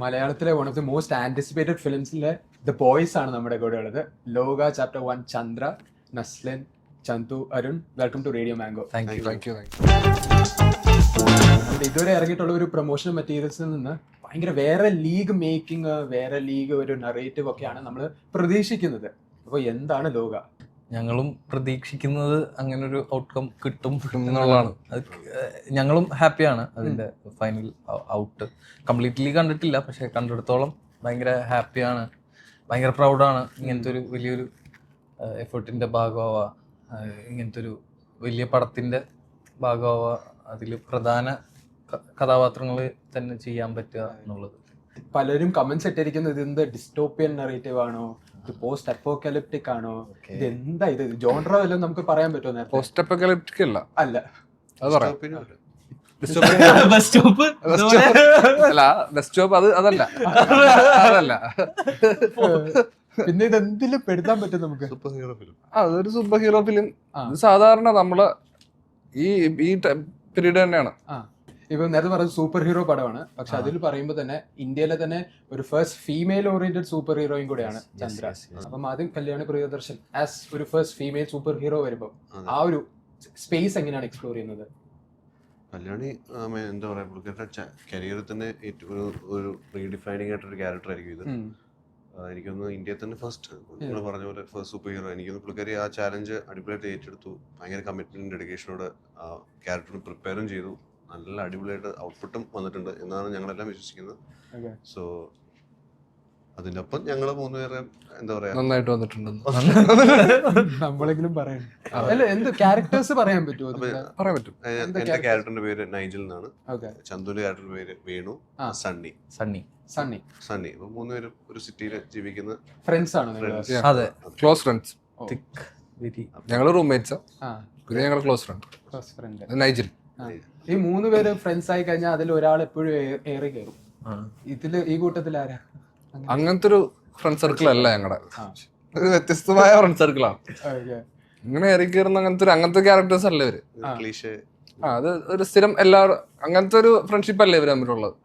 മലയാളത്തിലെ one of the most anticipated ഫിലിംസിലെ the boys ആണ് നമ്മുടെ കൂടെ ഉള്ളത്. Loka chapter 1 Chandra, Naslen, Chandu, Arun, welcome to radio mango. ഇതുവരെ ഇറങ്ങിയിട്ടുള്ള ഒരു പ്രൊമോഷൻ മെറ്റീരിയൽസിൽ നിന്ന് ഭയങ്കര വേറെ ലീഗ് മേക്കിംഗ്, വേറെ ലീഗ് ഒരു നറേറ്റീവ് ഒക്കെയാണ് നമ്മൾ പ്രതീക്ഷിക്കുന്നത്. അപ്പോൾ എന്താണ് ലോക? ഞങ്ങളും പ്രതീക്ഷിക്കുന്നത് അങ്ങനെ ഒരു ഔട്ട്കം കിട്ടും എന്നുള്ളതാണ്. ഞങ്ങളും ഹാപ്പിയാണ് അതിന്റെ ഫൈനൽ ഔട്ട്. കംപ്ലീറ്റ്ലി കണ്ടിട്ടില്ല, പക്ഷെ കണ്ടിടത്തോളം ഭയങ്കര ഹാപ്പിയാണ്, ഭയങ്കര പ്രൗഡാണ്. ഇങ്ങനത്തെ ഒരു വലിയൊരു എഫേർട്ടിന്റെ ഭാഗമാവുക, ഇങ്ങനത്തെ ഒരു വലിയ പടത്തിന്റെ ഭാഗമാവുക, അതിൽ പ്രധാന കഥാപാത്രങ്ങൾ തന്നെ ചെയ്യാൻ പറ്റുക എന്നുള്ളത്. പലരും കമന്റ്സ് ഇട്ടിരിക്കുന്നത് ഇത് ഡിസ്റ്റോപ്പിയൻ നറേറ്റീവ് ആണോ, ഇത് പോസ്റ്റ് അപ്പോക്കലിപ്റ്റിക് ആണോ, ഇത് എന്താ, ഇത് ജോൺറ വല്ലതും നമുക്ക് പറയാൻ പറ്റുമോ? പോസ്റ്റ് അപ്പോക്കലിപ്റ്റിക് അല്ല, അല്ല അത് പറയാം. അതല്ല അതല്ല പിന്നെ ഇത് എന്തിലും പെടുത്താൻ പറ്റും നമുക്ക്? അതൊരു സൂപ്പർ ഹീറോ ഫിലിം. സാധാരണ നമ്മള് ഈ പീരീഡ് തന്നെയാണ്. ഇപ്പൊ നേരത്തെ പറഞ്ഞത് സൂപ്പർ ഹീറോ പടമാണ്, പക്ഷെ അതിൽ പറയുമ്പോൾ തന്നെ ഇന്ത്യയിലെ തന്നെ ഒരു ഫസ്റ്റ് ഫീമെയിൽ ഓറിയന്റഡ് സൂപ്പർ ഹീറോയും കൂടെയാണ് ചന്ദ്ര. അപ്പം ആദ്യം കല്യാണി പ്രിയദർശൻ ആസ് ഒരു ഫസ്റ്റ് ഫീമെയിൽ സൂപ്പർ ഹീറോ വരുമ്പോൾ ആ ഒരു സ്പേസ് എങ്ങനെയാണ് എക്സ്പ്ലോർ ചെയ്യുന്നത്? കല്യാണി എന്താ പറയാ, പുള്ളിക്കാരുടെ കരിയറിൽ തന്നെ ഒരു റീഡിഫൈനിങ് ആയിട്ടൊരു ക്യാരക്ടർ ആയിരിക്കും ഇത്. എനിക്കൊന്ന് ഇന്ത്യയിൽ തന്നെ ഫസ്റ്റ്, നിങ്ങൾ പറഞ്ഞ പോലെ ഫസ്റ്റ് സൂപ്പർ ഹീറോ. എനിക്കൊന്ന് പുള്ളിക്കാരി ആ ചാലഞ്ച് അടിപൊളിയായിട്ട് ഏറ്റെടുത്തു. ഭയങ്കര കമ്മിറ്റ്മെന്റും ഡെഡിക്കേഷനോട് ആ ക്യാരക്ടർ പ്രിപ്പയറും ചെയ്തു. നല്ല അടിപൊളിയായിട്ട് ഔട്ട്പുട്ടും വന്നിട്ടുണ്ട് എന്നാണ് ഞങ്ങളെല്ലാം വിശ്വസിക്കുന്നത്. സോ അതിന്റെ ഒപ്പം ഞങ്ങള് മൂന്നുപേരെ എന്താ പറയാ നന്നായിട്ട് വന്നിട്ടുണ്ട്. നമ്മളെങ്കിലും പറയാം. എന്ത് ക്യാരക്ടേഴ്സ് പറയാൻ പറ്റുമോ? പറയാൻ പറ്റും. എന്റെ ക്യാരക്ടറിന്റെ പേര് നൈജൽ എന്നാണ്. ചന്തുവിന്റെ ക്യാരക്ടറിന്റെ പേര് വേണു, സണ്ണി. സണ്ണി. അപ്പൊ മൂന്നുപേരും ഒരു സിറ്റിയിൽ ജീവിക്കുന്ന ഫ്രണ്ട്സ് ആണ്. അതെ, ക്ലോസ് ഫ്രണ്ട്സ്. ഞങ്ങള് റൂംമേറ്റ്സാ, പിന്നെ ഞങ്ങള് ക്ലോസ് ഫ്രണ്ട് നൈജൽ. ഈ മൂന്ന് പേര് ഫ്രണ്ട്സ് ആയി കഴിഞ്ഞാൽ അതിൽ ഒരാൾ എപ്പോഴും ഏറി കയറും. ഇതില് ഈ കൂട്ടത്തിൽ ആരാ? അങ്ങനത്തെ ഒരു ഫ്രണ്ട് സർക്കിൾ അല്ല ഞങ്ങളുടെ, ഒരു വ്യത്യസ്തമായ ഫ്രണ്ട് സർക്കിളാണ്. ഇങ്ങനെ ഏറി കയറുന്ന അങ്ങനത്തെ ക്യാരക്ടേഴ്സ് അല്ല ഇവര്. അത് ഒരു സ്ഥിരം എല്ലാവരും അങ്ങനത്തെ ഒരു ഫ്രണ്ട്ഷിപ്പ് അല്ലേ ഇവര് തമ്മിലുള്ളത്.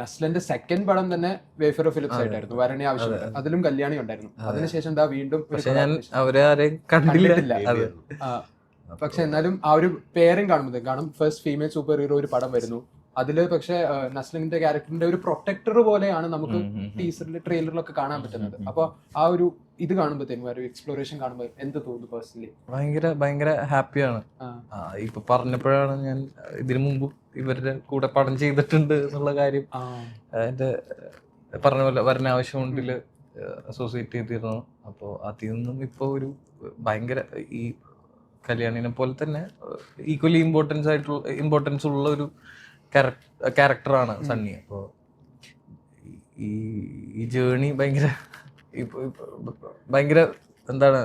നസ്ലന്റെ സെക്കൻഡ് പടം തന്നെ വേഫർ ഫിലിപ്സ് ആയിട്ടായിരുന്നു, വരണി ആവശ്യം. അതിലും കല്യാണി ഉണ്ടായിരുന്നു. അതിനുശേഷം എന്താ വീണ്ടും അവരെ ആരെയും കണ്ടിട്ടില്ല. പക്ഷെ എന്നാലും ആ ഒരു പേരും കാണും. ഫസ്റ്റ് ഫീമെയിൽ സൂപ്പർ ഹീറോ ഒരു പടം വരുന്നു അതില്. പക്ഷെ നസ്ലിന്റെ ക്യാരക്ടറിന്റെ ഒരു പ്രൊട്ടക്ടർ പോലെയാണ് നമുക്ക് ടീസറിൽ ട്രെയിലറിലൊക്കെ കാണാൻ പറ്റുന്നത്. അപ്പൊ ആ ഒരു ഇത് കാണുമ്പോഴത്തേക്കും, ഒരു എക്സ്പ്ലോറേഷൻ കാണുമ്പോൾ എന്ത് തോന്നുന്നു പേഴ്സണലി? ഭയങ്കര ഹാപ്പിയാണ്. ഇപ്പൊ പറഞ്ഞപ്പോഴാണ് ഞാൻ ഇതിനു മുമ്പ് ഇവരുടെ കൂടെ പടം ചെയ്തിട്ടുണ്ട് എന്നുള്ള കാര്യം എന്റെ പറഞ്ഞ പോലെ വരണ ആവശ്യമുണ്ടില് അസോസിയേറ്റ് ചെയ്തിരുന്നു. അപ്പോൾ അതിൽ നിന്നും ഇപ്പൊ ഒരു ഭയങ്കര ഈ കല്യാണിനെ പോലെ തന്നെ ഈക്വലി ഇമ്പോർട്ടൻസ് ഉള്ള ഒരു ക്യാരക്ടറാണ് സണ്ണി. അപ്പോൾ ഈ ജേർണി ഭയങ്കര എന്താണ്,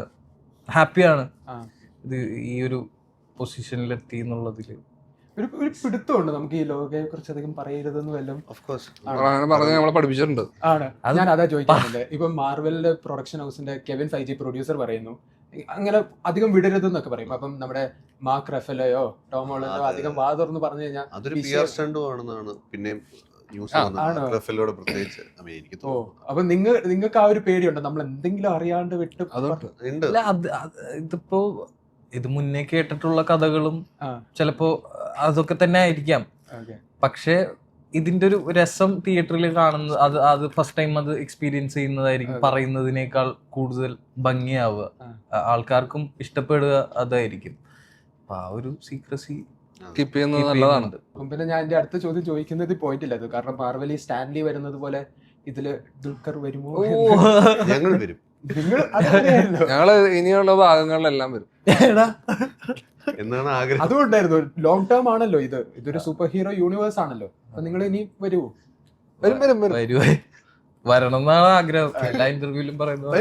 ഹാപ്പിയാണ് ഇത് ഈ ഒരു പൊസിഷനിലെത്തി എന്നുള്ളതിൽ. ഒരു പിടുത്തമുണ്ട് നമുക്ക് ഈ ലോകയെ കുറിച്ച് അധികം പറയരുതെന്ന് വല്ലതും പഠിപ്പിച്ചിട്ടുണ്ട്. ആണ്, ഞാൻ അതാ ചോദിക്കാറുണ്ട്. ഇപ്പൊ മാർവലിന്റെ പ്രൊഡക്ഷൻ ഹൗസിന്റെ കെവിൻ ഫൈജി പ്രൊഡ്യൂസർ പറയുന്നു അങ്ങനെ അധികം വിടരുത് എന്നൊക്കെ പറയും. അപ്പം നമ്മുടെ മാർക്ക് റഫലോയോ ടോം ഹോളണ്ടോ അധികം വാ തുറന്ന് പറഞ്ഞു കഴിഞ്ഞാൽ അതൊരു PR സ്റ്റണ്ടും ആണെന്നാണ് പിന്നെ ന്യൂസ് റഫലോട് പ്രത്യേകിച്ച് എനിക്ക് തോന്നുന്നു. അപ്പൊ നിങ്ങൾക്ക് ആ ഒരു പേടിയുണ്ടോ നമ്മൾ എന്തെങ്കിലും അറിയാണ്ട് വിട്ട്? ഇതിപ്പോ ഇത് മുന്നേ കേട്ടിട്ടുള്ള കഥകളും ചിലപ്പോ അതൊക്കെ തന്നെ ആയിരിക്കാം, പക്ഷെ ഇതിന്റെ ഒരു രസം തിയേറ്ററിൽ കാണുന്നത്, അത് ഫസ്റ്റ് ടൈം അത് എക്സ്പീരിയൻസ് ചെയ്യുന്നതായിരിക്കും പറയുന്നതിനേക്കാൾ കൂടുതൽ ഭംഗിയാവുക, ആൾക്കാർക്കും ഇഷ്ടപ്പെടുക അതായിരിക്കും. അപ്പൊ ആ ഒരു സീക്രസി കീപ്പ് ചെയ്യുന്നത് നല്ലതാണ്. പിന്നെ ഞാൻ എന്റെ അടുത്ത ചോദ്യം ചോദിക്കുന്നത് പോയിന്റ് ഇല്ല, കാരണം മാർവലി സ്റ്റാൻലി വരുന്നത് പോലെ ഇതില് ദുൽഖർ വരുമോ? ഞങ്ങൾ വരും. ഞങ്ങള് ഇനിയുള്ള ഭാഗങ്ങളിലെല്ലാം വരും എന്നാണ് ആഗ്രഹം. അതുകൊണ്ടായിരുന്നു ലോങ് ടേം ആണല്ലോ ഇതൊരു സൂപ്പർ ഹീറോ യൂണിവേഴ്സ് ആണല്ലോ. അപ്പൊ നിങ്ങൾ ഇനി വരുമോ? വരണം എന്നാണ് ആഗ്രഹം. എല്ലാ ഇന്റർവ്യൂലും പറയുന്നത്.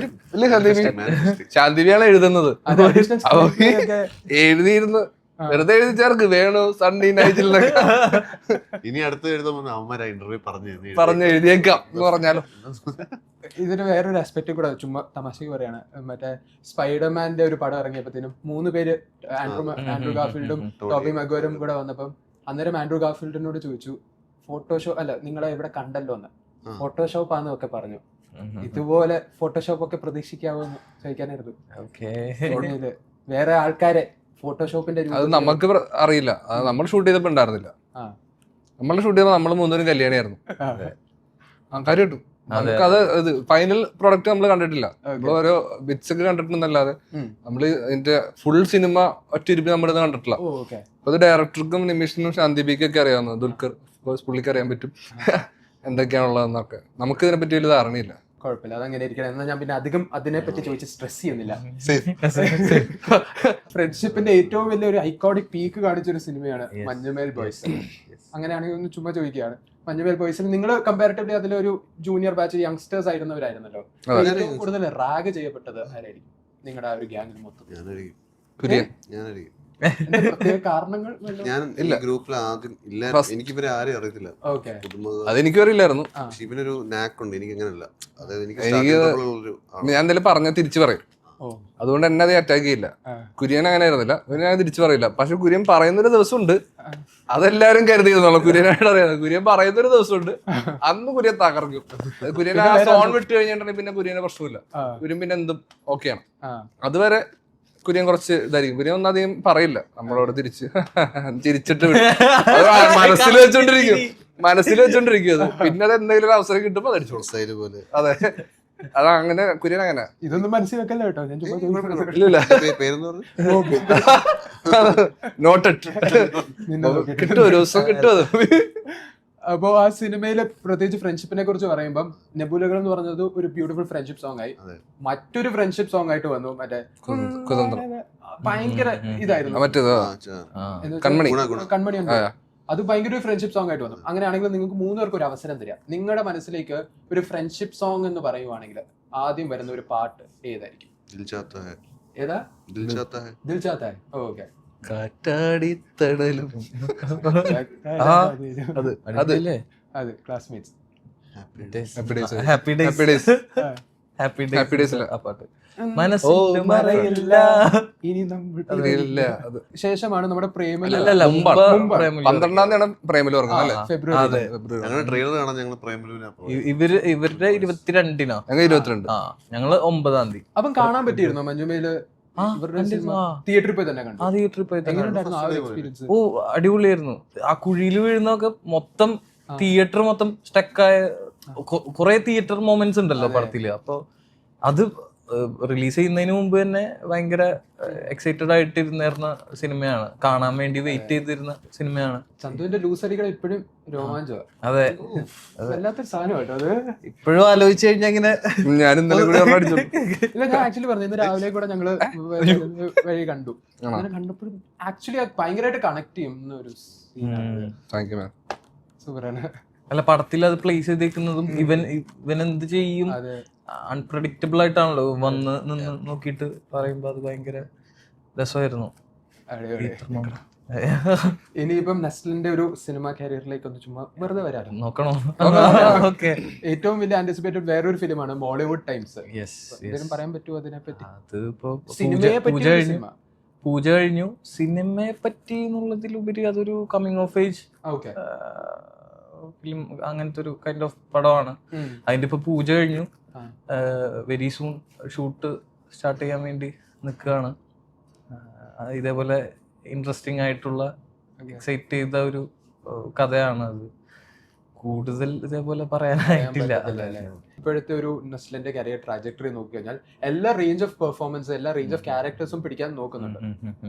ശാന്തിവിയാണ് എഴുതുന്നത്, എഴുതിയിരുന്ന് വെറുതെ എഴുതി ചേർക്ക് വേണു സണ്ണി നൈജിൽ ഇനി അടുത്ത് എഴുതുമ്പോ അമ്മ ഇന്റർവ്യൂ പറഞ്ഞു എഴുതിയേക്കാം എന്ന് പറഞ്ഞാലോ. ഇതിന് വേറൊരു ആസ്പെക്ട് കൂടെ ചുമ്മാ തമാശക്ക് പറയാണ്. മറ്റേ സ്പൈഡർമാന്റെ ഒരു പടം ഇറങ്ങിയപ്പോഴത്തേനും 3 പേര് ആൻഡ്രൂ ഗാർഫീൽഡും ടോബി മഗ്വയറും കൂടെ വന്നപ്പം അന്നേരം ആൻഡ്രൂ ഗാർഫീൽഡിനോട് ചോദിച്ചു, ഫോട്ടോഷോ അല്ല നിങ്ങളെ ഇവിടെ കണ്ടല്ലോ എന്ന്. ഫോട്ടോഷോപ്പ് ആണെന്നൊക്കെ പറഞ്ഞു. ഇതുപോലെ ഫോട്ടോഷോപ്പ് ഒക്കെ പ്രതീക്ഷിക്കാവോ എന്ന് ചോദിക്കാനായിരുന്നു. സിനിമയില് വേറെ ആൾക്കാരെ ഫോട്ടോഷോപ്പിന്റെ അത് നമുക്ക് അറിയില്ല. അത് നമ്മൾ ഷൂട്ട് ചെയ്തപ്പോ ഉണ്ടായിരുന്നില്ല. നമ്മൾ ഷൂട്ട് ചെയ്തപ്പോ നമ്മൾ മൂന്നുപേരും കല്യാണിയായിരുന്നു. കാര്യമായിട്ടു നമുക്കത് ഫൈനൽ പ്രൊഡക്റ്റ് നമ്മൾ കണ്ടിട്ടില്ല. നമ്മൾ ഓരോ ബിറ്റ്സ് ഒക്കെ കണ്ടിട്ടുണ്ടെന്നല്ലാതെ നമ്മൾ ഇതിന്റെ ഫുൾ സിനിമ ഒറ്റയിരുപ്പി നമ്മളിത് കണ്ടിട്ടില്ല. അപ്പൊ അത് ഡയറക്ടർക്കും നിമിഷിനും ശാന്തിബിക്കും ഒക്കെ അറിയാവുന്നത്. ദുൽഖർ പുള്ളിക്ക് അറിയാൻ പറ്റും എന്തൊക്കെയാണുള്ളതെന്നൊക്കെ. നമുക്ക് ഇതിനെ പറ്റി വലിയ ധാരണയില്ല. കുഴപ്പമില്ല, അതങ്ങനെ ഇരിക്കണം. എന്നാൽ ഞാൻ പിന്നെ അധികം അതിനെ പറ്റി ചോദിച്ച് സ്ട്രെസ് ചെയ്യുന്നില്ല. ഫ്രണ്ട്ഷിപ്പിന്റെ ഏറ്റവും വലിയ ഒരു ഐക്കോണിക് പീക്ക് കാണിച്ചൊരു സിനിമയാണ് മഞ്ഞുമേൽ ബോയ്സ്. അങ്ങനെയാണെങ്കിൽ ഒന്ന് ചുമ്മാ ചോദിക്കുകയാണ്, മഞ്ഞുമേൽ ബോയ്സിൽ നിങ്ങൾ കമ്പാരിറ്റീവ്ലി അതിലൊരു ജൂനിയർ ബാച്ച് യങ്സ്റ്റേഴ്സ് ആയിരുന്നവരായിരുന്നല്ലോ. ഏറ്റവും കൂടുതൽ റാഗ് ചെയ്യപ്പെട്ടത് ആരായിരിക്കും നിങ്ങളുടെ ആ ഒരു ഗ്യാങ്ങിൽ മൊത്തം? പ്രത്യേക കാരണങ്ങൾ ഞാൻ ഗ്രൂപ്പിൽ ആദ്യം ഇല്ല, എനിക്ക് ഇവരെ ആരെയും അറിയത്തില്ല. അതെനിക്കും അറിയില്ലായിരുന്നു. ഇവനൊരു നാക്കുണ്ട്, എനിക്ക് അങ്ങനെയല്ല. അതായത് എനിക്ക് ഞാൻ എന്തെങ്കിലും പറഞ്ഞാൽ തിരിച്ചു പറയും. അതുകൊണ്ട് എന്നെ അത് അറ്റാക്ക് ചെയ്യില്ല. കുര്യൻ അങ്ങനെ ആയിരുന്നില്ല. ഞാൻ തിരിച്ചു പറയില്ല. പക്ഷെ കുര്യൻ പറയുന്നൊരു ദിവസമുണ്ട്, അതെല്ലാരും കരുതിയിരുന്നുള്ളൂ. കുര്യനായിട്ട് അറിയാം. കുര്യൻ പറയുന്നൊരു ദിവസമുണ്ട്, അന്ന് കുര്യൻ തകർക്കും. കുര്യൻ ആ സോൺ വിട്ട് കഴിഞ്ഞിട്ടുണ്ടെങ്കിൽ പിന്നെ കുര്യന് പ്രശ്നമില്ല. കുര്യൻ പിന്നെ എന്തും ഓക്കെയാണ്. അതുവരെ കുര്യൻ കുറച്ച് ഇതായിരിക്കും. കുര്യൻ ഒന്നും അധികം പറയില്ല നമ്മളോട്. ചിരിച്ചിട്ട് മനസ്സിൽ വെച്ചോണ്ടിരിക്കും അത്. പിന്നെ അത് എന്തെങ്കിലും ഒരു അവസരം കിട്ടുമ്പോ അതടിച്ചോളൂ. അതെ, അതങ്ങനെ കുര്യൻ അങ്ങനെ. ഇതൊന്നും മനസ്സിൽ വെക്കല്ലോ കേട്ടോ. ഞാൻ നോട്ടഡ് കിട്ടും, ഒരു ദിവസം കിട്ടും അത്. അപ്പോ ആ സിനിമയിലെ പ്രത്യേകിച്ച് ഫ്രണ്ട്ഷിപ്പിനെ കുറിച്ച് പറയുമ്പോൾ നെബുലകൾ എന്ന് പറഞ്ഞത് ഒരു ബ്യൂട്ടിഫുൾ ഫ്രണ്ട്ഷിപ്പ് സോങ് ആയി. മറ്റൊരു ഫ്രണ്ട്ഷിപ്പ് സോങ് ആയിട്ട് വന്നു, മറ്റേ ഭയങ്കര ഇതായിരുന്നു, കൺമണി. അത് ഭയങ്കര ഒരു ഫ്രണ്ട്ഷിപ്പ് സോങ് ആയിട്ട് വന്നു. അങ്ങനെയാണെങ്കിൽ നിങ്ങൾക്ക് മൂന്നുപേർക്ക് ഒരു അവസരം തരാം. നിങ്ങളുടെ മനസ്സിലേക്ക് ഒരു ഫ്രണ്ട്ഷിപ്പ് സോങ് എന്ന് പറയുവാണെങ്കിൽ ആദ്യം വരുന്ന ഒരു പാട്ട് ഏതായിരിക്കും? ഏതാ? ദിൽ ചാത്ത ഹൈ. ഓക്കെ. കാറ്റാടിത്തടലും അത് ക്ലാസ്മേറ്റ്സ് ഹാപ്പി ഡേയ്സ് ആ പാട്ട് മനസ്സിൽ മറയില്ല ഇനി നമ്മൾ. ശേഷമാണ് നമ്മുടെ പ്രേമലു. 12-ാം തീയതി പ്രേമലു ഫെബ്രുവരി. ഇവരുടെ 22-നാ, 22. ഞങ്ങള് 9-ാം തീയതി. അപ്പം കാണാൻ പറ്റിയിരുന്നോ മഞ്ഞുമേല്? തിയേറ്ററിൽ പോയി തന്നെ കണ്ടു. തിയേറ്ററിൽ പോയി. ഓ അടിപൊളിയായിരുന്നു. ആ കുഴിയിൽ വീഴുന്നൊക്കെ മൊത്തം തിയേറ്റർ മൊത്തം സ്റ്റക്കായ കുറെ തിയേറ്റർ മൊമെന്റ്സ് ഉണ്ടല്ലോ പടത്തില്. അപ്പൊ അത് റിലീസ് ചെയ്യുന്നതിന് മുമ്പ് തന്നെ ഭയങ്കര എക്സൈറ്റഡ് ആയിട്ടിരുന്നിരുന്ന സിനിമയാണ്. കാണാൻ വേണ്ടി വെയിറ്റ് ചെയ്തിരുന്ന സിനിമയാണ്. ചന്തുവിന്റെ ലൂസടികൾ ഇപ്പോഴും രോമാഞ്ചമാണ്. അതെ, വല്ലാത്തൊരു സാധനമായിട്ടോ അത്. ഇപ്പോഴും ആലോചിച്ചു കഴിഞ്ഞാൽ ഇങ്ങനെ ഞാൻ ആക്ച്വലി പറഞ്ഞു, ഇന്ന് രാവിലെ കൂടെ ഞങ്ങള് വഴി കണ്ടു. അങ്ങനെ കണ്ടപ്പോഴും ആക്ച്വലി ഭയങ്കരമായിട്ട് കണക്ട് ചെയ്യുന്ന ഒരു സൂപ്പറാണ്. അല്ല, പടത്തിൽ അത് പ്ലേസ് ചെയ്തേക്കുന്നതും ഇവൻ എന്ത് ചെയ്യും അൺപ്രഡിക്റ്റബിൾ ആയിട്ടാണല്ലോ വന്ന് നിന്ന് നോക്കിയിട്ട് പറയുമ്പോ അത് ഭയങ്കര രസമായിരുന്നു. ഇനിയിപ്പം നസ്ലിന്റെ ഒരു സിനിമ കരിയറിലേക്ക് ഒന്ന് ചുമ്മാ വെറുതെ വരാറ് നോക്കണോ? ഏറ്റവും വലിയ ആന്റിസിപ്പേറ്റഡ് വേറൊരു ഫിലിമാണ് മോളിവുഡ് ടൈംസ്. പറയാൻ പറ്റുമോ അതിനെപ്പറ്റി? അതിപ്പോ സിനിമയെ പറ്റി പൂജ കഴിഞ്ഞു. സിനിമയെ പറ്റി എന്നുള്ളതിലുപരി അതൊരു കമ്മിങ് ഓഫ് ഏജ് ഫിലിം, അങ്ങനത്തെ ഒരു കൈൻഡ് ഓഫ് പടമാണ്. അതിന്റെ ഇപ്പൊ പൂജ കഴിഞ്ഞു. വെരി സൂൺ ഷൂട്ട് സ്റ്റാർട്ട് ചെയ്യാൻ വേണ്ടി നിൽക്കുകയാണ്. ഇതേപോലെ ഇൻട്രസ്റ്റിംഗ് ആയിട്ടുള്ള എക്സൈറ്റ് ചെയ്ത ഒരു കഥയാണ് അത്. കൂടുതൽ ഇതേപോലെ പറയാനായിട്ടില്ല. ഇപ്പോഴത്തെ ഒരു നസ്ലിന്റെ കരിയർ ട്രാജക്ടറി നോക്കി കഴിഞ്ഞാൽ എല്ലാ റേഞ്ച് ഓഫ് പെർഫോമൻസ്, എല്ലാ റേഞ്ച് ഓഫ് ക്യാരക്ടേഴ്സും പിടിക്കാൻ നോക്കുന്നുണ്ട്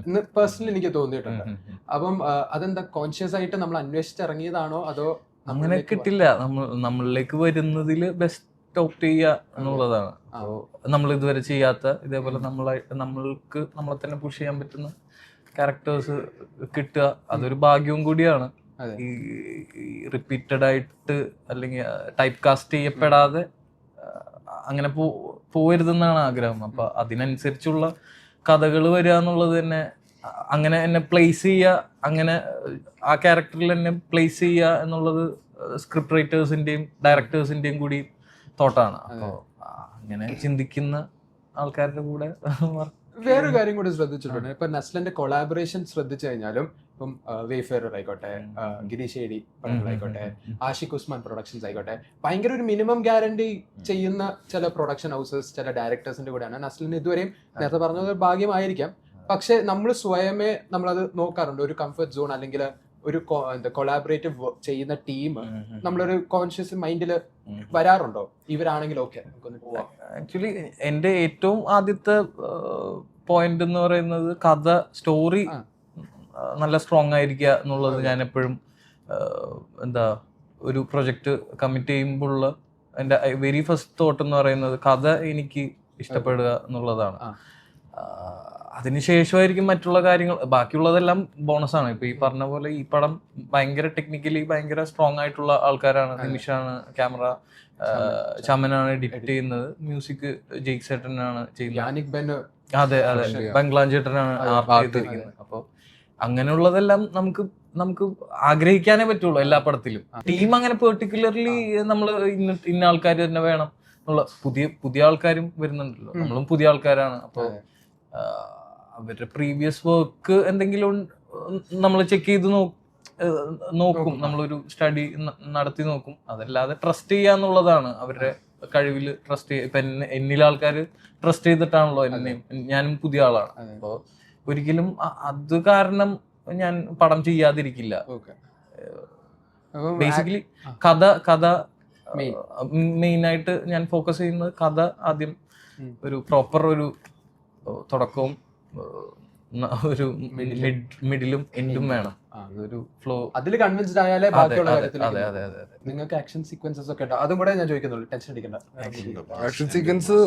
എന്ന് പേഴ്സണലി എനിക്ക് തോന്നിയിട്ടുണ്ട്. അപ്പം അതെന്താ കോൺഷ്യസ് ആയിട്ട് നമ്മൾ അന്വേഷിച്ചിറങ്ങിയതാണോ അതോ അങ്ങനെ കിട്ടില്ല? നമ്മളിലേക്ക് വരുന്നതിൽ ബെസ്റ്റ് ഓപ്റ്റ് ചെയ്യുക എന്നുള്ളതാണ്. അപ്പോൾ നമ്മൾ ഇതുവരെ ചെയ്യാത്ത ഇതേപോലെ നമ്മൾക്ക് നമ്മളെ തന്നെ പുഷ് ചെയ്യാൻ പറ്റുന്ന ക്യാരക്ടേഴ്സ് കിട്ടുക, അതൊരു ഭാഗ്യവും കൂടിയാണ്. ഈ റിപ്പീറ്റഡ് ആയിട്ട് അല്ലെങ്കിൽ ടൈപ്പ് കാസ്റ്റ് ചെയ്യപ്പെടാതെ അങ്ങനെ പോവരുതെന്നാണ് ആഗ്രഹം. അപ്പൊ അതിനനുസരിച്ചുള്ള കഥകൾ വരിക എന്നുള്ളത് തന്നെ, അങ്ങനെ എന്നെ പ്ലേസ് ചെയ്യുക, അങ്ങനെ ആ ക്യാരക്ടറിൽ എന്നെ പ്ലേസ് ചെയ്യുക എന്നുള്ളത് സ്ക്രിപ്റ്റ് റൈറ്റേഴ്സിന്റെയും ഡയറക്ടേഴ്സിന്റെയും കൂടി തോട്ടാണ്. അപ്പോൾ അങ്ങനെ ചിന്തിക്കുന്ന ആൾക്കാരുടെ കൂടെ വേറൊരു കാര്യം കൂടി ശ്രദ്ധിച്ചിട്ടുണ്ട്. ഇപ്പൊ നസ്ലിന്റെ കൊളാബറേഷൻ ശ്രദ്ധിച്ചു കഴിഞ്ഞാലും ഇപ്പം വേഫെയർ ആയിക്കോട്ടെ, ഗിരീഷ് ഏടി പടങ്ങളായിക്കോട്ടെ, ആഷിഖ് ഉസ്മാൻ പ്രൊഡക്ഷൻസ് ആയിക്കോട്ടെ, ഭയങ്കര ഒരു മിനിമം ഗ്യാരണ്ടി ചെയ്യുന്ന ചില പ്രൊഡക്ഷൻ ഹൗസസ്, ചില ഡയറക്ടേഴ്സിന്റെ കൂടെയാണ്. നസ്ലിന് ഇതുവരെയും നേരത്തെ പറഞ്ഞത് ഭാഗ്യമായിരിക്കാം, പക്ഷെ നമ്മൾ സ്വയമേ നമ്മളത് നോക്കാറുണ്ട്. ഒരു കംഫർട്ട് സോൺ അല്ലെങ്കിൽ ഒരു കൊളാബറേറ്റീവ് ചെയ്യുന്ന ടീം നമ്മളൊരു കോൺഷ്യസ് മൈൻഡിൽ വരാറുണ്ടോ? ഇവരാണെങ്കിൽ ഓക്കെ നമുക്കൊന്ന് പോവാം. ആക്ച്വലി എൻ്റെ ഏറ്റവും ആദ്യത്തെ പോയിന്റ് എന്ന് പറയുന്നത് കഥ, സ്റ്റോറി നല്ല സ്ട്രോങ് ആയിരിക്കുക എന്നുള്ളത്. ഞാൻ എപ്പോഴും എന്താ ഒരു പ്രൊജക്റ്റ് കമ്മിറ്റ് ചെയ്യുമ്പോഴുള്ള എൻ്റെ വെരി ഫസ്റ്റ് തോട്ട് എന്ന് പറയുന്നത് കഥ എനിക്ക് ഇഷ്ടപ്പെടുക എന്നുള്ളതാണ്. അതിനുശേഷമായിരിക്കും മറ്റുള്ള കാര്യങ്ങൾ, ബാക്കിയുള്ളതെല്ലാം ബോണസാണ്. ഇപ്പൊ ഈ പറഞ്ഞ പോലെ ഈ പടം ഭയങ്കര ടെക്നിക്കലി ഭയങ്കര സ്ട്രോങ് ആയിട്ടുള്ള ആൾക്കാരാണ്. നിമിഷാണ് ക്യാമറ, ചമനാണ് എഡിറ്റ് ചെയ്യുന്നത്, മ്യൂസിക് ജെയ്ക് ചേട്ടനാണ് ചെയ്യുന്നത്, അതെ അതെ, ബംഗ്ലാൻ ചേട്ടനാണ് ആർട്ട് ചെയ്തിരിക്കുന്നത്. അപ്പൊ അങ്ങനെയുള്ളതെല്ലാം നമുക്ക് ആഗ്രഹിക്കാനേ പറ്റുള്ളൂ എല്ലാ പടത്തിലും. ടീം അങ്ങനെ പെർട്ടിക്കുലർലി നമ്മൾ ഇന്ന ആൾക്കാർ തന്നെ വേണം എന്നുള്ള പുതിയ ആൾക്കാരും വരുന്നുണ്ടല്ലോ, നമ്മളും പുതിയ ആൾക്കാരാണ്. അപ്പൊ അവരുടെ പ്രീവിയസ് വർക്ക് എന്തെങ്കിലും നമ്മൾ ചെക്ക് ചെയ്ത് നോക്കും, നമ്മളൊരു സ്റ്റഡി നടത്തി നോക്കും. അതല്ലാതെ ട്രസ്റ്റ് ചെയ്യാന്നുള്ളതാണ്, അവരുടെ കഴിവിൽ ട്രസ്റ്റ് ചെയ്യുക. ഇപ്പൊ എന്നിലെ ആൾക്കാർ ട്രസ്റ്റ് ചെയ്തിട്ടാണല്ലോ എന്നെയും, ഞാനും പുതിയ ആളാണ്. അപ്പൊ ഒരിക്കലും അത് കാരണം ഞാൻ പടം ചെയ്യാതിരിക്കില്ല. ബേസിക്കലി കഥ മെയിൻ ആയിട്ട് ഞാൻ ഫോക്കസ് ചെയ്യുന്നത്. കഥ ആദ്യം ഒരു പ്രോപ്പർ ഒരു തുടക്കവും ഒരു മിഡിലും എൻഡും വേണം. അതൊരു ഫ്ലോ അതിൽ കൺവിൻസ്ഡ് ആയാലേ ബാക്കിയുള്ള കാര്യത്തിൽ. നിങ്ങൾക്ക് ആക്ഷൻ സീക്വൻസസ് ഒക്കെ ഉണ്ടോ? അതും കൂടെ ഞാൻ ചോദിക്കുന്നുള്ളൂ, ടെൻഷൻ അടിക്കണ്ട. ആക്ഷൻ സീക്വൻസ്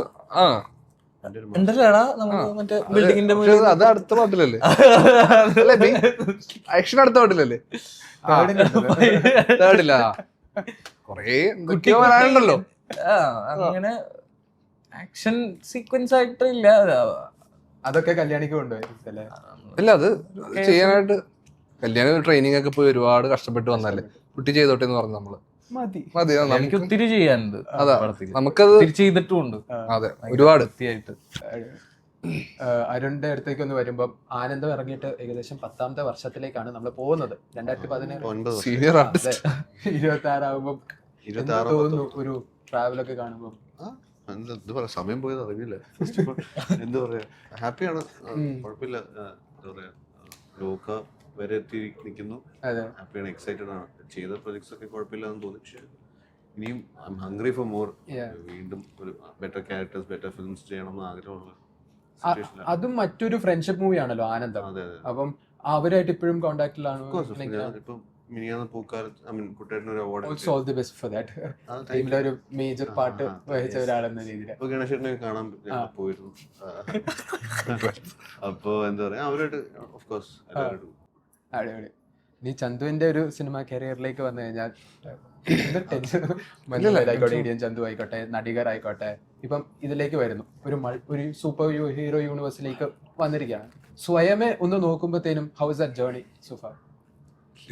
ഉണ്ടല്ലേടാ നമുക്ക് മറ്റേ ബിൽഡിങ്ങിന്റെ അത് അടുത്ത പാട്ടിലല്ലേ? ആക്ഷൻ അടുത്ത പാട്ടിലല്ലേ? തേർഡില്ല കൊറേ കുട്ടിയോ വരാനുണ്ടല്ലോ. അങ്ങനെ ആക്ഷൻ സീക്വൻസ് ആയിട്ട് ഇല്ല. അതൊക്കെ കല്യാണിക്ക് കൊണ്ടുപോയി ഇല്ല, അത് ചെയ്യാനായിട്ട് കല്യാണം ട്രെയിനിങ് ഒക്കെ പോയി ഒരുപാട് കഷ്ടപ്പെട്ട് വന്നല്ലേ. കുട്ടി ചെയ്തോട്ടെ എന്ന് പറഞ്ഞു നമ്മള്. മതി, എനിക്ക് ഒത്തിരി ചെയ്യാനുണ്ട്. അതാ നമുക്കത് ചെയ്തിട്ടുമുണ്ട്. അതെ, ഒരുപാട്. അരുണിന്റെ അടുത്തേക്ക് ഒന്ന് വരുമ്പം ആനന്ദം ഇറങ്ങിയിട്ട് ഏകദേശം 10ാമത്തെ വർഷത്തിലേക്കാണ് നമ്മൾ പോകുന്നത്. 2017 സീനിയർ ആർട്ടിസ്റ്റ് 26 ആകുമ്പം തോന്നുന്നു ഒരു ട്രാവലൊക്കെ കാണുമ്പം. എന്താ പറയാ, സമയം പോയത് അറിയില്ല. എന്താ പറയാ, ഹാപ്പിയാണ്, കുഴപ്പമില്ല. എന്താ പറയാ, ലോക വരെ എത്തി നിൽക്കുന്നു, ഹാപ്പിയാണ്, എക്സൈറ്റഡ് ആണ്. ചെയ്ത പ്രൊജക്ട്സ് ഒക്കെ കുഴപ്പമില്ലാന്ന് തോന്നി. പക്ഷെ ഇനിയും I M hungry for more. വീണ്ടും ഒരു ബെറ്റർ ക്യാരക്ടേഴ്സ്, ബെറ്റർ ഫിലിംസ് ചെയ്യണം എന്ന് ആഗ്രഹമുള്ള. അതും മറ്റൊരു ഫ്രണ്ട്ഷിപ്പ് മൂവിയാണല്ലോ ആനന്ദം. അപ്പം അവരായിട്ട് ഇപ്പോഴും കോണ്ടാക്റ്റിലാണ്. ഇപ്പം മിനിയാന്ന് പൂക്കാലത്ത് കുട്ടേട്ടനൊരു award, also all the best for that. ടീമിലെ ഒരു മേജർ പാർട്ട് വഹിച്ച ഒരാളെന്ന രീതിയിൽ. അപ്പൊ ഗണേശനെ കാണാൻ പോയിരുന്നു. അപ്പൊ എന്താ പറയാ, അവരായിട്ട് ഓഫ് കോഴ്സ് അടിപൊളി. നീ ചന്തുവിന്റെ ഒരു സിനിമ കരിയറിലേക്ക് വന്നു കഴിഞ്ഞാൽ ആയിക്കോട്ടെ, ഇടിയൻ ചന്തു ആയിക്കോട്ടെ, നടികർ ആയിക്കോട്ടെ, ഇപ്പം ഇതിലേക്ക് വരുന്നു, ഒരു സൂപ്പർ ഹീറോ യൂണിവേഴ്സിലേക്ക് വന്നിരിക്കുകയാണ്. സ്വയമേ ഒന്ന് നോക്കുമ്പോഴത്തേനും how is that journey so far?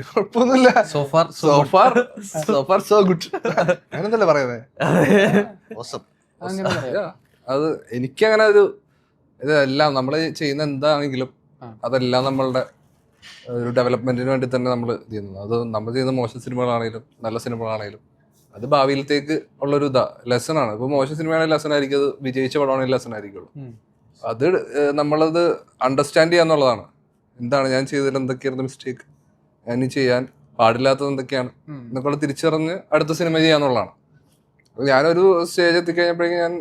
കുഴപ്പമൊന്നുമില്ല, സോ ഗുഡ് അങ്ങനെന്തല്ലേ പറയുന്നത്. അത് എനിക്കങ്ങനെ ഒരു ഇതെല്ലാം നമ്മൾ ചെയ്യുന്ന എന്താണെങ്കിലും അതെല്ലാം നമ്മളുടെ ഒരു ഡെവലപ്മെന്റിന് വേണ്ടി തന്നെ നമ്മൾ ചെയ്യുന്നത്. അത് നമ്മൾ ചെയ്യുന്ന മോശം സിനിമകളാണെങ്കിലും നല്ല സിനിമകളാണെങ്കിലും അത് ഭാവിയിലത്തേക്ക് ഉള്ളൊരു ലെസൺ ആണ്. ഇപ്പൊ മോശം സിനിമയാണെങ്കിൽ ലെസൺ ആയിരിക്കും, അത് വിജയിച്ച പടമാണെങ്കിൽ ലെസൺ ആയിരിക്കുള്ളൂ. അത് നമ്മളത് അണ്ടർസ്റ്റാൻഡ് ചെയ്യാന്നുള്ളതാണ്. എന്താണ് ഞാൻ ചെയ്തതിൽ എന്തൊക്കെയായിരുന്നു മിസ്റ്റേക്ക്, ഞാൻ ചെയ്യാൻ പാടില്ലാത്തത് എന്തൊക്കെയാണ് എന്നൊക്കെ തിരിച്ചറിഞ്ഞ് അടുത്ത സിനിമ ചെയ്യാന്നുള്ളതാണ്. ഞാനൊരു സ്റ്റേജ് എത്തിക്കഴിഞ്ഞപ്പോഴേക്കും ഞാൻ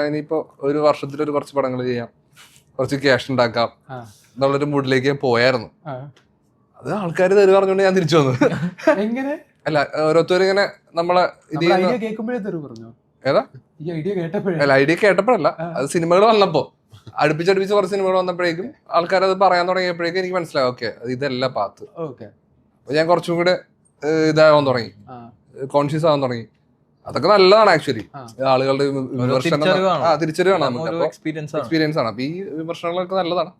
ഇനിയിപ്പോ ഒരു വർഷത്തിലൊരു കുറച്ച് പടങ്ങൾ ചെയ്യാം, കുറച്ച് ക്യാഷ് ഉണ്ടാക്കാം എന്നുള്ളൊരു മൂഡിലേക്ക് ഞാൻ പോയായിരുന്നു. അത് ആൾക്കാർ തെറി പറഞ്ഞുകൊണ്ട് ഞാൻ തിരിച്ചു വന്നു. അല്ല, ഓരോരുത്തരും ഇങ്ങനെ നമ്മളെ ഇത് ഏതാ അല്ല ഐഡിയ കേട്ടപ്പോഴല്ല, അത് സിനിമകൾ വന്നപ്പോ അടുപ്പിച്ചടുപ്പിച്ച് കുറച്ച് സിനിമകൾ വന്നപ്പോഴേക്കും ആൾക്കാർ അത് പറയാൻ തുടങ്ങിയപ്പോഴേക്കും എനിക്ക് മനസ്സിലാവും ഓക്കെ ഇതല്ല പാത്ത്. അപ്പൊ ഞാൻ കുറച്ചും കൂടെ ഇതാവാൻ തുടങ്ങി, കോൺഷ്യസ് ആവാൻ തുടങ്ങി. അതൊക്കെ നല്ലതാണ് ആക്ച്വലി. ആളുകളുടെ തിരിച്ചറിവാണ് നമുക്ക്, എക്സ്പീരിയൻസ് ആണ്. അപ്പൊ ഈ വിമർശനങ്ങളൊക്കെ നല്ലതാണ്.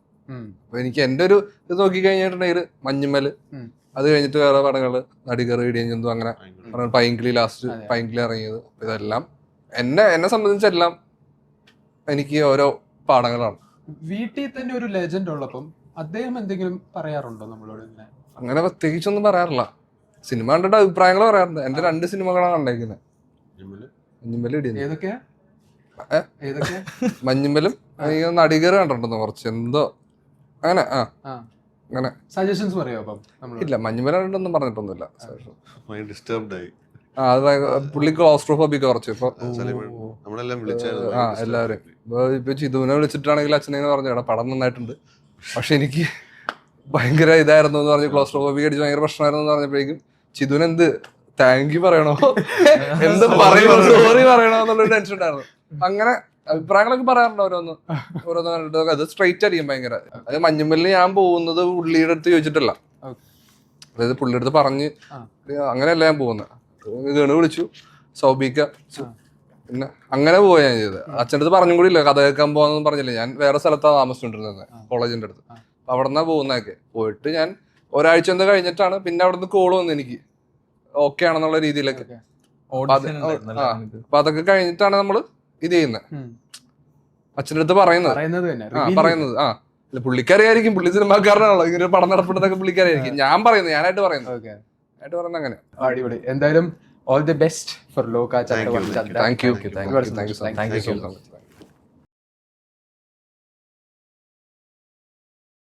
അപ്പൊ എനിക്ക് എന്റെ ഒരു ഇത് നോക്കി കഴിഞ്ഞിട്ടുണ്ടെങ്കിൽ മഞ്ഞുമ്മല്, അത് കഴിഞ്ഞിട്ട് വേറെ പടങ്ങള് നടികർ, ഇടിയൻ ചന്തു, അങ്ങനെ പൈങ്കിളി, ലാസ്റ്റ് പൈങ്കിളി ഇറങ്ങിയത്. ഇതെല്ലാം എന്നെ സംബന്ധിച്ചെല്ലാം എനിക്ക് ഓരോ പാഠങ്ങളാണ്. വീട്ടിൽ തന്നെ ഒരു ലെജൻഡ് ഉള്ളപ്പം അദ്ദേഹം എന്തെങ്കിലും പറയാറുണ്ടോ നമ്മളോട്? അങ്ങനെ പ്രത്യേകിച്ചൊന്നും പറയാറില്ല. സിനിമ കണ്ടിട്ട് അഭിപ്രായങ്ങൾ പറയാറുണ്ട്. എന്റെ 2 സിനിമകളാണ് കണ്ടേക്കുന്നത്. മഞ്ഞുമ്മൽ ഇടിയുന്നു. ഏതൊക്കെയാ? മഞ്ഞുമ്മലും നടികർ കണ്ടിട്ടുണ്ടെന്ന് കുറച്ച് എന്തോ അങ്ങനെ. അങ്ങനെ സജഷൻസ് പറയോ അപ്പം? ഇല്ല, മഞ്ഞുമ്മൽ കണ്ടിട്ടൊന്നും പറഞ്ഞിട്ടൊന്നുമില്ല. ഡിസ്റ്റർബ്ഡ് ആയി. പുള്ളി ക്ലോസ്ട്രോഫോബിക് കുറച്ച് ഇപ്പൊ എല്ലാവരും ഇപ്പൊ ചിതുവിനെ വിളിച്ചിട്ടാണെങ്കിൽ അച്ഛനെ പറഞ്ഞു എടാ പടം നന്നായിട്ടുണ്ട്, പക്ഷെ എനിക്ക് ഭയങ്കര ഇതായിരുന്നു എന്ന് പറഞ്ഞ് ക്ലോസ്ട്രോഫോബിക് അടിച്ച് ഭയങ്കര പ്രശ്നമായിരുന്നു എന്ന് പറഞ്ഞപ്പോഴേക്കും ചിതുവിന് എന്ത് താങ്ക് യു പറയണോ എന്ത് പറയണോ സോറി പറയണോ എന്നുള്ളൊരു ടെൻഷൻ ഉണ്ടായിരുന്നു. അങ്ങനെ അഭിപ്രായങ്ങളൊക്കെ പറയാറുണ്ട് ഓരോന്ന് കണ്ടിട്ട്. അത് സ്ട്രൈറ്റ് ആയിരിക്കും ഭയങ്കര. അത് മഞ്ഞുമ്മലിന് ഞാൻ പോകുന്നത് പുള്ളിയുടെ അടുത്ത് ചോദിച്ചിട്ടല്ല, അതായത് പുള്ളിയുടെ അടുത്ത് പറഞ്ഞ് അങ്ങനെയല്ല ഞാൻ പോകുന്നത്. ഗണു വിളിച്ചു, സൗബിക്ക, പിന്നെ അങ്ങനെ പോവാ ഞാൻ ചെയ്തത്. അച്ഛൻ്റെ അടുത്ത് പറഞ്ഞും കൂടി ഇല്ല, കഥ കേൾക്കാൻ പോകാന്നൊന്നും പറഞ്ഞില്ല. ഞാൻ വേറെ സ്ഥലത്താണ് താമസിച്ചുകൊണ്ടിരുന്നത്, കോളേജിന്റെ അടുത്ത്. അപ്പൊ അവിടെ നിന്നാ പോകുന്നതൊക്കെ. പോയിട്ട് ഞാൻ ഒരാഴ്ച എന്താ കഴിഞ്ഞിട്ടാണ് പിന്നെ അവിടെ നിന്ന് കോള് വന്നു എനിക്ക് ഓക്കെ ആണെന്നുള്ള രീതിയിലൊക്കെ. അപ്പൊ അതൊക്കെ കഴിഞ്ഞിട്ടാണ് നമ്മള് ഇത് ചെയ്യുന്നത്, അച്ഛൻ്റെ അടുത്ത് പറയുന്നത്. പുള്ളിക്കാരിയായിരിക്കും, പുള്ളി സിനിമാക്കാരനാണല്ലോ, ഇങ്ങനെ ഒരു പടം നടപ്പെടുന്നതൊക്കെ പുള്ളിക്കാരിയായിരിക്കും. ഞാനായിട്ട് പറയുന്നത് അങ്ങനെ. അടിപൊളി. എന്തായാലും ഓൾ ദി ബെസ്റ്റ് ഫോർ ലോക ചക്രവർത്തി. Thank you so much.